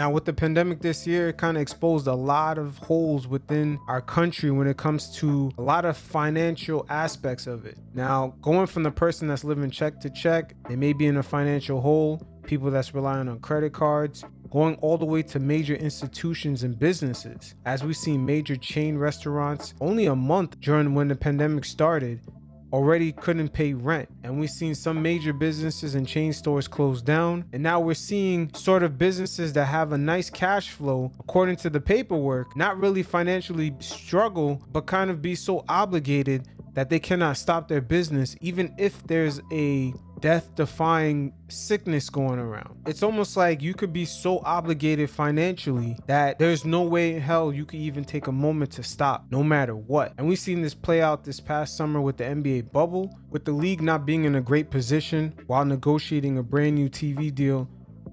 Now, with the pandemic this year, it kind of exposed a lot of holes within our country when it comes to a lot of financial aspects of it. Now, going from the person that's living check to check, they may be in a financial hole, people that's relying on credit cards, going all the way to major institutions and businesses. As we've seen major chain restaurants only a month during when the pandemic started already couldn't pay rent, and we've seen some major businesses and chain stores close down, and now we're seeing sort of businesses that have a nice cash flow according to the paperwork not really financially struggle, but kind of be so obligated that they cannot stop their business even if there's a death-defying sickness going around. It's almost like you could be so obligated financially that there's no way in hell you could even take a moment to stop, no matter what. And we've seen this play out this past summer with the NBA bubble, with the league not being in a great position while negotiating a brand new TV deal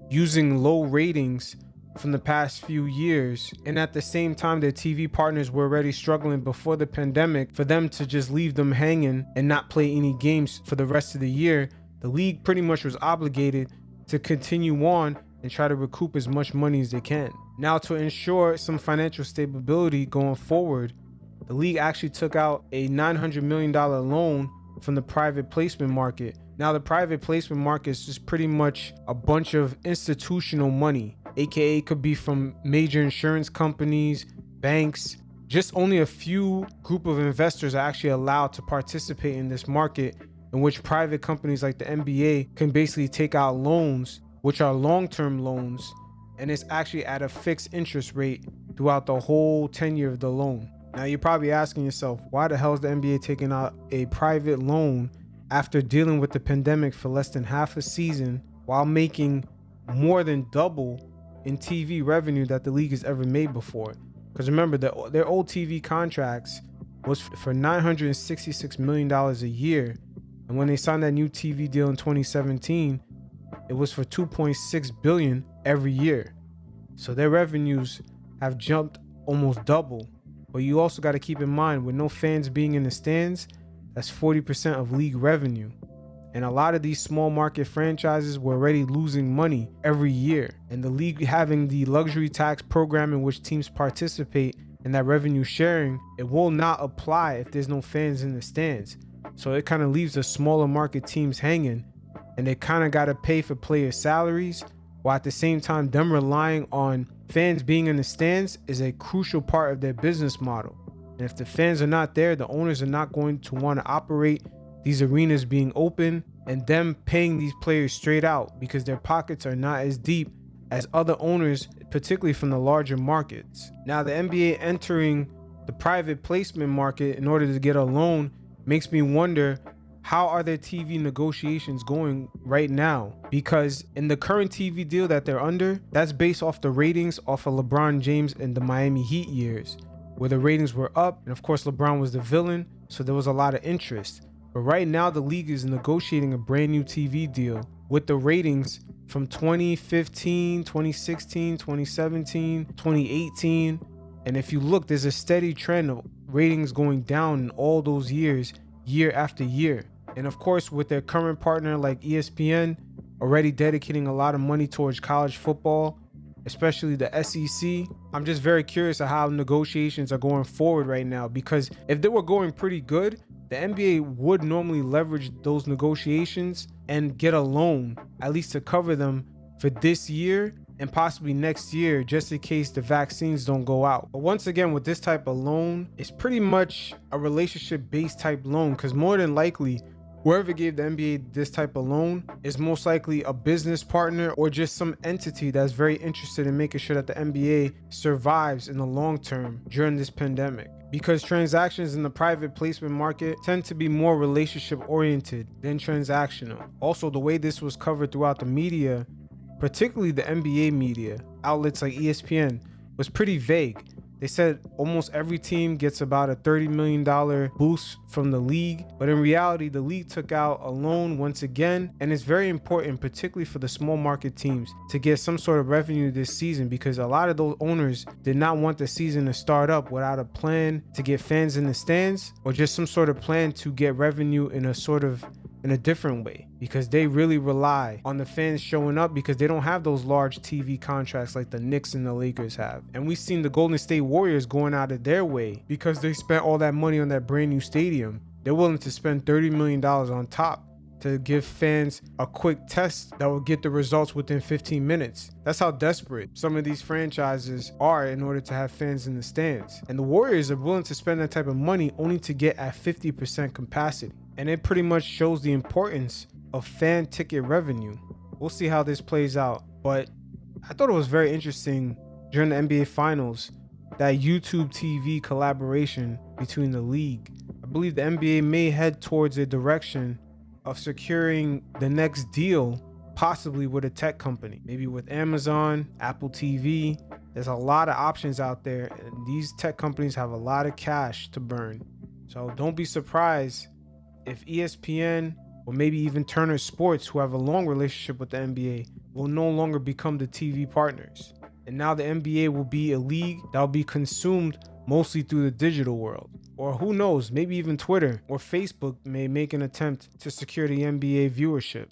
using low ratings from the past few years, and at the same time their TV partners were already struggling before the pandemic. For them to just leave them hanging and not play any games for the rest of the year, the league pretty much was obligated to continue on and try to recoup as much money as they can. Now, to ensure some financial stability going forward, the league actually took out a $900 million loan from the private placement market. Now, the private placement market is just pretty much a bunch of institutional money, aka could be from major insurance companies, banks. Just only a few group of investors are actually allowed to participate in this market, in which private companies like the NBA can basically take out loans, which are long-term loans, and it's actually at a fixed interest rate throughout the whole tenure of the loan. Now, you're probably asking yourself, why the hell is the NBA taking out a private loan after dealing with the pandemic for less than half a season while making more than double in TV revenue that the league has ever made before? Because remember, their old TV contracts was for $966 million a year. And when they signed that new TV deal in 2017, it was for $2.6 billion every year. So their revenues have jumped almost double. But you also got to keep in mind, with no fans being in the stands, that's 40% of league revenue. And a lot of these small market franchises were already losing money every year. And the league having the luxury tax program in which teams participate in that revenue sharing, it will not apply if there's no fans in the stands. So it kind of leaves the smaller market teams hanging, and they kind of got to pay for player salaries, while at the same time them relying on fans being in the stands is a crucial part of their business model. And if the fans are not there, the owners are not going to want to operate these arenas being open and them paying these players straight out, because their pockets are not as deep as other owners, particularly from the larger markets. Now, the NBA entering the private placement market in order to get a loan makes me wonder, how are their TV negotiations going right now? Because in the current TV deal that they're under, that's based off the ratings off of LeBron James and the Miami Heat years, where the ratings were up, and of course LeBron was the villain, so there was a lot of interest. But right now the league is negotiating a brand new TV deal with the ratings from 2015, 2016, 2017, 2018. And if you look, there's a steady trend of ratings going down in all those years, year after year. And of course, with their current partner like ESPN already dedicating a lot of money towards college football, especially the SEC, I'm just very curious of how negotiations are going forward right now. Because if they were going pretty good, the NBA would normally leverage those negotiations and get a loan, at least to cover them for this year and possibly next year, just in case the vaccines don't go out. But once again, with this type of loan, it's pretty much a relationship-based type loan, because more than likely, whoever gave the NBA this type of loan is most likely a business partner or just some entity that's very interested in making sure that the NBA survives in the long term during this pandemic. Because transactions in the private placement market tend to be more relationship oriented than transactional. Also, the way this was covered throughout the media, particularly the NBA media, outlets like ESPN, was pretty vague. They said almost every team gets about a $30 million boost from the league, but in reality, the league took out a loan once again, and it's very important, particularly for the small market teams, to get some sort of revenue this season, because a lot of those owners did not want the season to start up without a plan to get fans in the stands, or just some sort of plan to get revenue in a sort of in a different way, because they really rely on the fans showing up, because they don't have those large TV contracts like the Knicks and the Lakers have. And we've seen the Golden State Warriors going out of their way because they spent all that money on that brand new stadium. They're willing to spend $30 million on top to give fans a quick test that will get the results within 15 minutes. That's how desperate some of these franchises are in order to have fans in the stands. And the Warriors are willing to spend that type of money only to get at 50% capacity. And it pretty much shows the importance of fan ticket revenue. We'll see how this plays out. But I thought it was very interesting during the NBA Finals, that YouTube TV collaboration between the league. I believe the NBA may head towards a direction of securing the next deal, possibly with a tech company, maybe with Amazon, Apple TV. There's a lot of options out there, and these tech companies have a lot of cash to burn. So don't be surprised if ESPN or maybe even Turner Sports, who have a long relationship with the NBA, will no longer become the TV partners. And now the NBA will be a league that will be consumed mostly through the digital world. Or who knows, maybe even Twitter or Facebook may make an attempt to secure the NBA viewership.